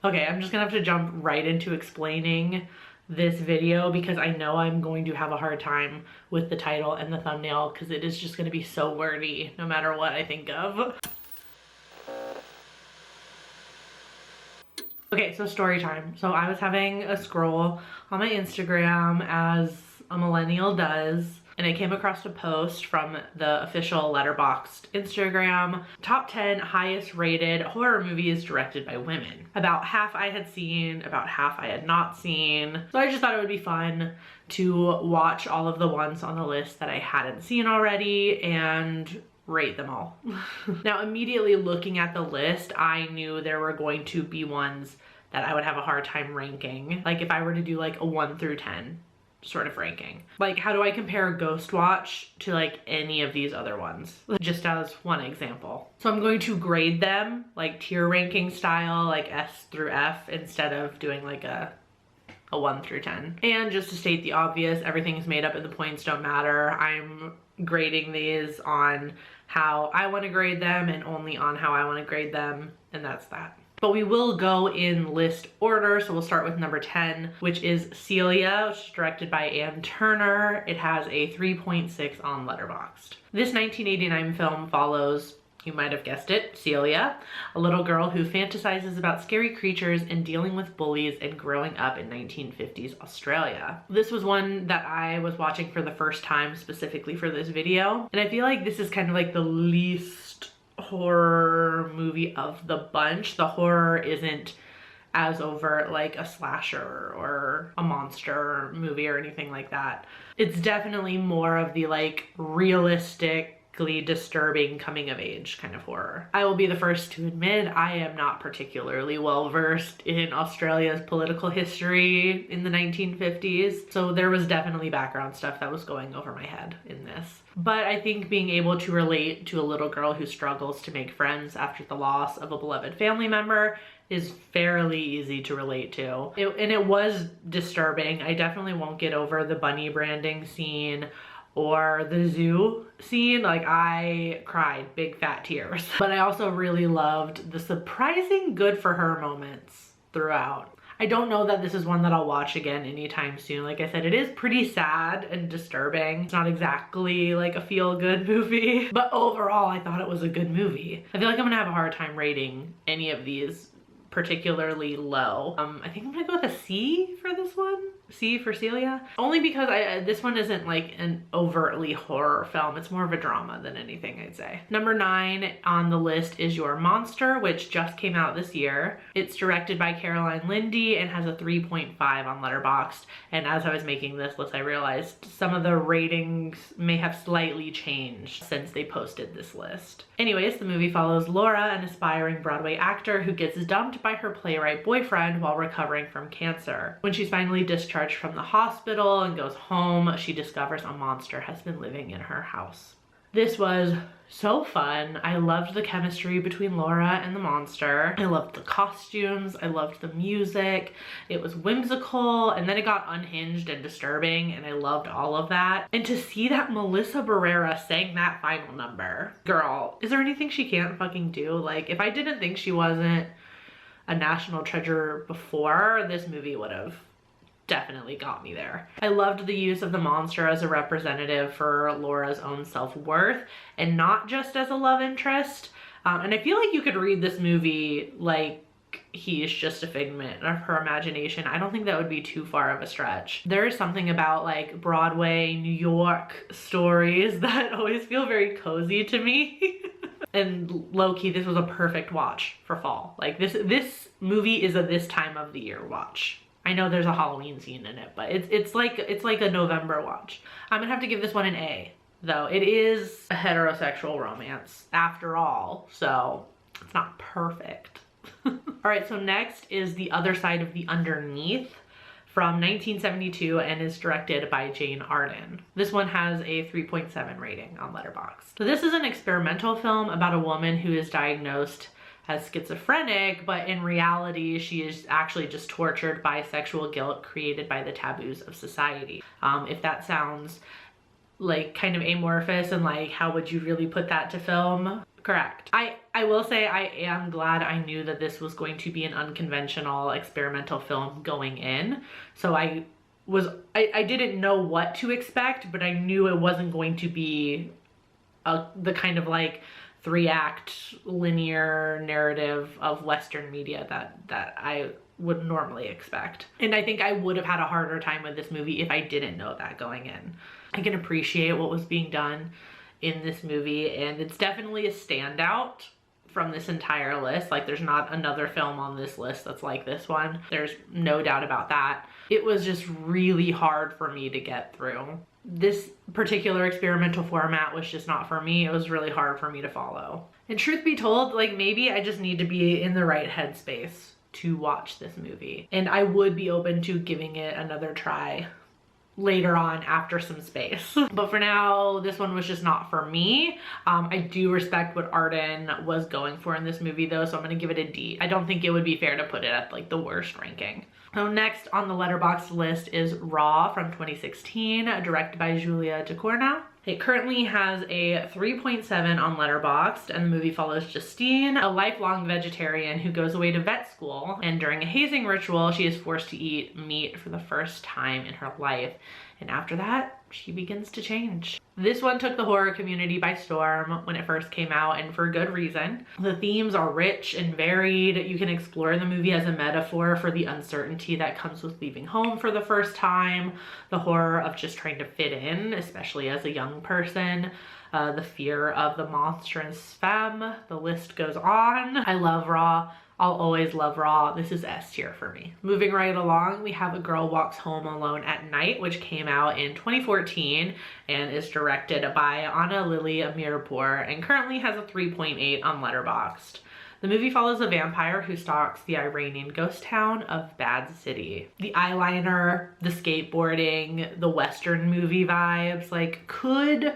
Okay, I'm just gonna have to jump right into explaining this video because I know I'm going to have a hard time with the title and the thumbnail because it is just gonna be so wordy no matter what I think of. Okay, so story time. So I was having a scroll on my Instagram as a millennial does, and I came across a post from the official Letterboxd Instagram, top 10 highest rated horror movies directed by women. About half I had seen, about half I had not seen. So I just thought it would be fun to watch all of the ones on the list that I hadn't seen already and rate them all. Now, immediately looking at the list, I knew there were going to be ones that I would have a hard time ranking. Like if I were to do like a 1 through 10 sort of ranking. Like how do I compare Ghost Watch to like any of these other ones? Just as one example. So I'm going to grade them like tier ranking style, like S through F, instead of doing like a 1 through 10. And just to state the obvious, everything is made up and the points don't matter. I'm grading these on how I want to grade them and only on how I want to grade them, and that's that. But we will go in list order, so we'll start with number 10, which is Celia, which is directed by Anne Turner. It has a 3.6 on Letterboxd. This 1989 film follows, you might have guessed it, Celia, a little girl who fantasizes about scary creatures and dealing with bullies and growing up in 1950s Australia. This was one that I was watching for the first time specifically for this video, and I feel like this is kind of like the least horror movie of the bunch. The horror isn't as overt like a slasher or a monster movie or anything like that. It's definitely more of the like realistic, disturbing coming of age kind of horror. I will be the first to admit I am not particularly well versed in Australia's political history in the 1950s, so there was definitely background stuff that was going over my head in this. But I think being able to relate to a little girl who struggles to make friends after the loss of a beloved family member is fairly easy to relate to. And it was disturbing. I definitely won't get over the bunny branding scene or the zoo scene. Like, I cried big fat tears. But I also really loved the surprising good for her moments throughout. I don't know that this is one that I'll watch again anytime soon. Like I said, it is pretty sad and disturbing. It's not exactly like a feel-good movie, but overall I thought it was a good movie. I feel like I'm gonna have a hard time rating any of these particularly low. I think I'm gonna go with a C for this one. C for Celia. Only because this one isn't like an overtly horror film. It's more of a drama than anything, I'd say. Number 9 on the list is Your Monster, which just came out this year. It's directed by Caroline Lindy and has a 3.5 on Letterboxd. And as I was making this list, I realized some of the ratings may have slightly changed since they posted this list. Anyways, the movie follows Laura, an aspiring Broadway actor who gets dumped by her playwright boyfriend while recovering from cancer. When she's finally discharged from the hospital and goes home, she discovers a monster has been living in her house. This was so fun. I loved the chemistry between Laura and the monster. I loved the costumes. I loved the music. It was whimsical, and then it got unhinged and disturbing, and I loved all of that. And to see that Melissa Barrera sang that final number, girl, is there anything she can't fucking do? Like, if I didn't think she wasn't a national treasure before, this movie would have definitely got me there. I loved the use of the monster as a representative for Laura's own self-worth and not just as a love interest. And I feel like you could read this movie like he's just a figment of her imagination. I don't think that would be too far of a stretch. There is something about like Broadway, New York stories that always feel very cozy to me. And low-key, this was a perfect watch for fall. Like this movie is a this time of the year watch. I know there's a Halloween scene in it, but it's like a November watch. I'm gonna have to give this one an A, though. It is a heterosexual romance after all, so it's not perfect. All right, so next is The Other Side of the Underneath from 1972 and is directed by Jane Arden. This one has a 3.7 rating on Letterboxd. So this is an experimental film about a woman who is diagnosed as schizophrenic, but in reality, she is actually just tortured by sexual guilt created by the taboos of society. If that sounds like kind of amorphous and like how would you really put that to film, Correct. I will say I am glad I knew that this was going to be an unconventional experimental film going in. So I didn't know what to expect, but I knew it wasn't going to be the kind of like 3-act linear narrative of Western media that I would normally expect. And I think I would have had a harder time with this movie if I didn't know that going in. I can appreciate what was being done in this movie, and it's definitely a standout from this entire list. Like, there's not another film on this list that's like this one. There's no doubt about that. It was just really hard for me to get through. This particular experimental format was just not for me. It was really hard for me to follow. And truth be told, like, maybe I just need to be in the right headspace to watch this movie. And I would be open to giving it another try later on after some space. But for now, this one was just not for me. I do respect what Arden was going for in this movie though, so I'm gonna give it a D. I don't think it would be fair to put it at like the worst ranking. So next on the Letterboxd list is Raw from 2016, directed by Julia Ducournau. It currently has a 3.7 on Letterboxd, and the movie follows Justine, a lifelong vegetarian who goes away to vet school, and during a hazing ritual, she is forced to eat meat for the first time in her life. And after that, she begins to change. This one took the horror community by storm when it first came out, and for good reason. The themes are rich and varied. You can explore the movie as a metaphor for the uncertainty that comes with leaving home for the first time, the horror of just trying to fit in, especially as a young person, the fear of the monstrous femme, the list goes on. I love Raw. I'll always love Raw. This is S tier for me. Moving right along, we have A Girl Walks Home Alone at Night, which came out in 2014 and is directed by Anna Lily Amirpour and currently has a 3.8 on Letterboxd. The movie follows a vampire who stalks the Iranian ghost town of Bad City. The eyeliner, the skateboarding, the Western movie vibes, like, could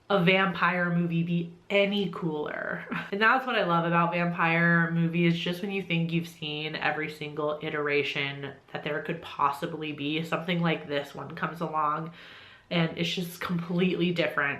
a vampire movie be any cooler? And that's what I love about vampire movies. Just when you think you've seen every single iteration that there could possibly be, something like this one comes along and it's just completely different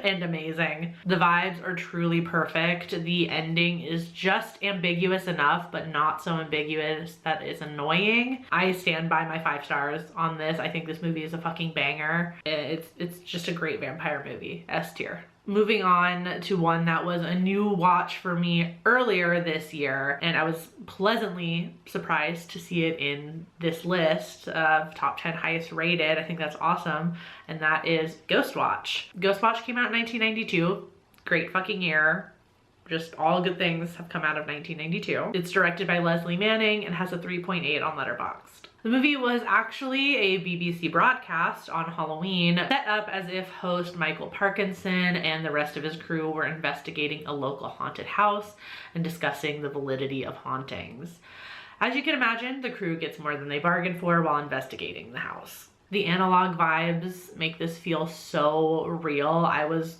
and amazing. The vibes are truly perfect. The ending is just ambiguous enough, but not so ambiguous that it's annoying. I stand by my 5 stars on this. I think this movie is a fucking banger. It's just a great vampire movie. S tier. Moving on to one that was a new watch for me earlier this year, and I was pleasantly surprised to see it in this list of top 10 highest rated. I think that's awesome, and that is Ghostwatch. Ghostwatch came out in 1992. Great fucking year. Just all good things have come out of 1992. It's directed by Leslie Manning and has a 3.8 on Letterboxd. The movie was actually a BBC broadcast on Halloween, set up as if host Michael Parkinson and the rest of his crew were investigating a local haunted house and discussing the validity of hauntings. As you can imagine, the crew gets more than they bargained for while investigating the house. The analog vibes make this feel so real. I was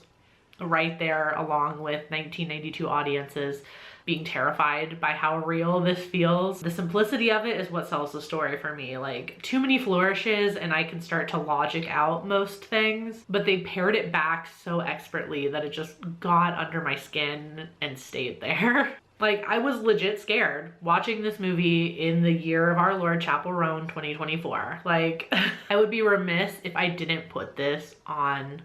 right there along with 1992 audiences being terrified by how real this feels. The simplicity of it is what sells the story for me. Like, too many flourishes and I can start to logic out most things, but they pared it back so expertly that it just got under my skin and stayed there. Like, I was legit scared watching this movie in the year of our Lord Chapel Roan 2024. Like, I would be remiss if I didn't put this on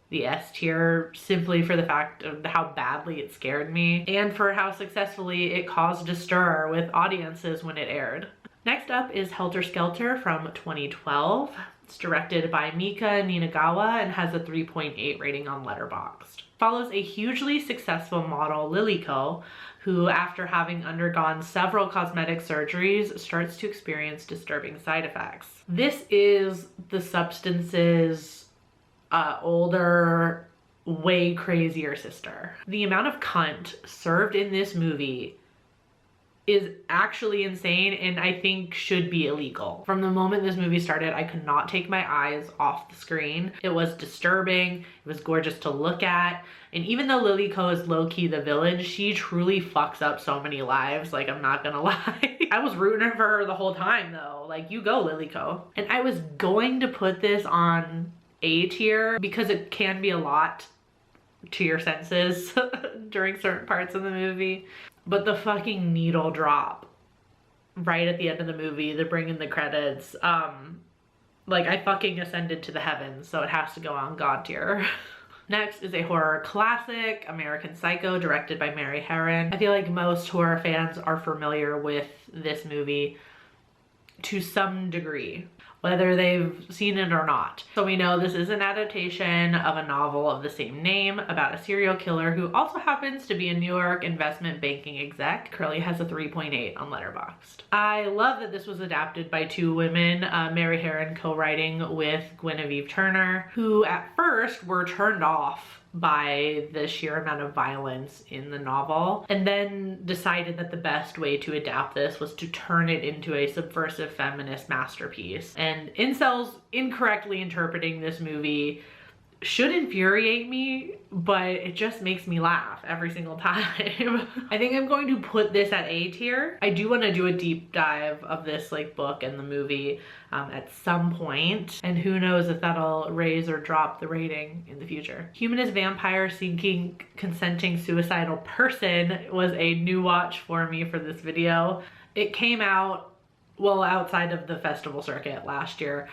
the S tier simply for the fact of how badly it scared me and for how successfully it caused a stir with audiences when it aired. Next up is Helter Skelter from 2012. It's directed by Mika Ninagawa and has a 3.8 rating on Letterboxd. Follows a hugely successful model, Liliko, who after having undergone several cosmetic surgeries starts to experience disturbing side effects. This is the Substance's older, way crazier sister. The amount of cunt served in this movie is actually insane and I think should be illegal. From the moment this movie started, I could not take my eyes off the screen. It was disturbing, it was gorgeous to look at, and even though Liliko is low-key the villain, she truly fucks up so many lives, like, I'm not gonna lie. I was rooting for her the whole time though, like, you go Liliko. And I was going to put this on A tier because it can be a lot to your senses during certain parts of the movie. But the fucking needle drop right at the end of the movie, they bring in the credits. Like, I fucking ascended to the heavens, so it has to go on God tier. Next is a horror classic, American Psycho, directed by Mary Herron. I feel like most horror fans are familiar with this movie to some degree, whether they've seen it or not. So we know this is an adaptation of a novel of the same name about a serial killer who also happens to be a New York investment banking exec. Currently has a 3.8 on Letterboxd. I love that this was adapted by two women, Mary Herron co-writing with Guinevere Turner, who at first were turned off by the sheer amount of violence in the novel, and then decided that the best way to adapt this was to turn it into a subversive feminist masterpiece. And incels incorrectly interpreting this movie should infuriate me, but it just makes me laugh every single time. I think I'm going to put this at A tier. I do want to do a deep dive of this like book and the movie at some point, and who knows if that'll raise or drop the rating in the future. Humanist vampire seeking consenting suicidal person was a new watch for me for this video. It came out, well, outside of the festival circuit last year.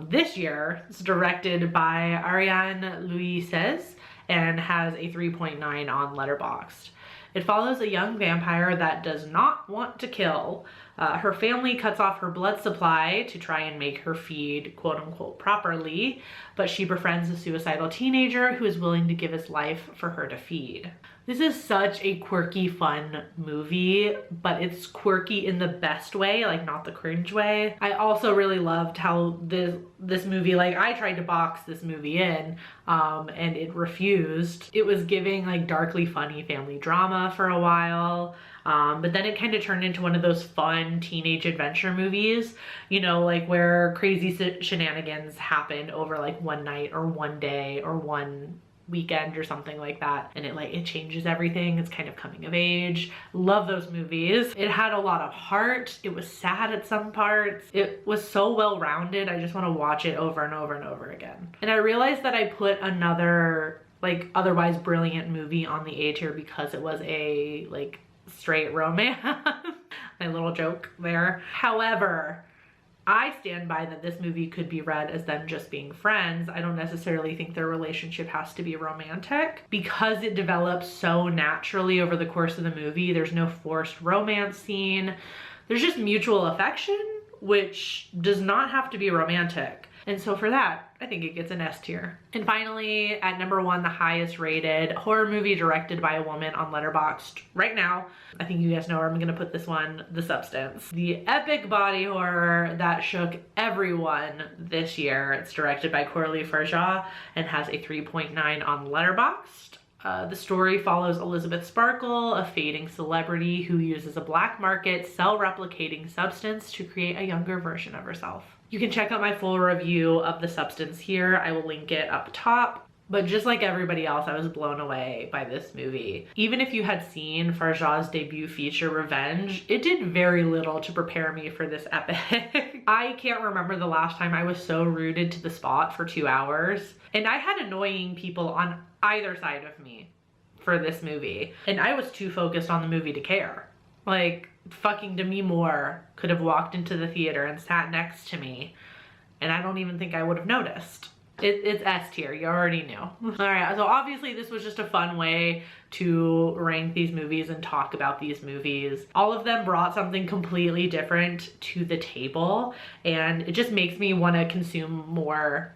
This year, it's directed by Ariane Louises and has a 3.9 on Letterboxd. It follows a young vampire that does not want to kill. Her family cuts off her blood supply to try and make her feed, quote unquote, properly, but she befriends a suicidal teenager who is willing to give his life for her to feed. This is such a quirky, fun movie, but it's quirky in the best way, like not the cringe way. I also really loved how this movie, like I tried to box this movie in and it refused. It was giving like darkly funny family drama for a while. But then it kind of turned into one of those fun teenage adventure movies, you know, like where crazy shenanigans happen over like one night or one day or one weekend or something like that, and it changes everything. It's kind of coming of age. Love those movies. It had a lot of heart. It was sad at some parts. It was so well rounded. I just want to watch it over and over and over again. And I realized that I put another like otherwise brilliant movie on the A tier because it was a like straight romance. My little joke there. However, I stand by that this movie could be read as them just being friends. I don't necessarily think their relationship has to be romantic because it develops so naturally over the course of the movie. There's no forced romance scene. There's just mutual affection, which does not have to be romantic. And so for that, I think it gets an S tier. And finally, at number 1, the highest rated horror movie directed by a woman on Letterboxd right now. I think you guys know where I'm gonna put this one, The Substance. The epic body horror that shook everyone this year. It's directed by Coralie Farjah and has a 3.9 on Letterboxd. The story follows Elizabeth Sparkle, a fading celebrity who uses a black market cell-replicating substance to create a younger version of herself. You can check out my full review of The Substance here. I will link it up top. But just like everybody else, I was blown away by this movie. Even if you had seen Farjah's debut feature, Revenge, it did very little to prepare me for this epic. I can't remember the last time I was so rooted to the spot for 2 hours. And I had annoying people on either side of me for this movie. And I was too focused on the movie to care. Like, fucking Demi Moore could have walked into the theater and sat next to me, and I don't even think I would have noticed. It's S tier, you already knew. All right, so obviously this was just a fun way to rank these movies and talk about these movies. All of them brought something completely different to the table, and it just makes me want to consume more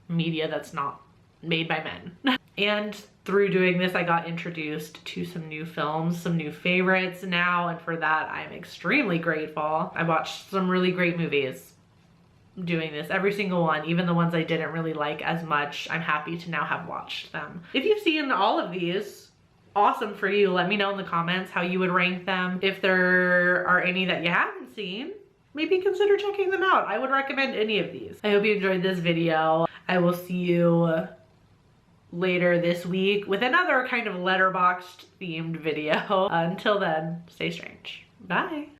media that's not made by men. And through doing this, I got introduced to some new films, some new favorites now, and for that, I'm extremely grateful. I watched some really great movies doing this, every single one, even the ones I didn't really like as much. I'm happy to now have watched them. If you've seen all of these, awesome for you. Let me know in the comments how you would rank them. If there are any that you haven't seen, maybe consider checking them out. I would recommend any of these. I hope you enjoyed this video. I will see you later this week with another kind of Letterboxd themed video. Until then, stay strange. Bye.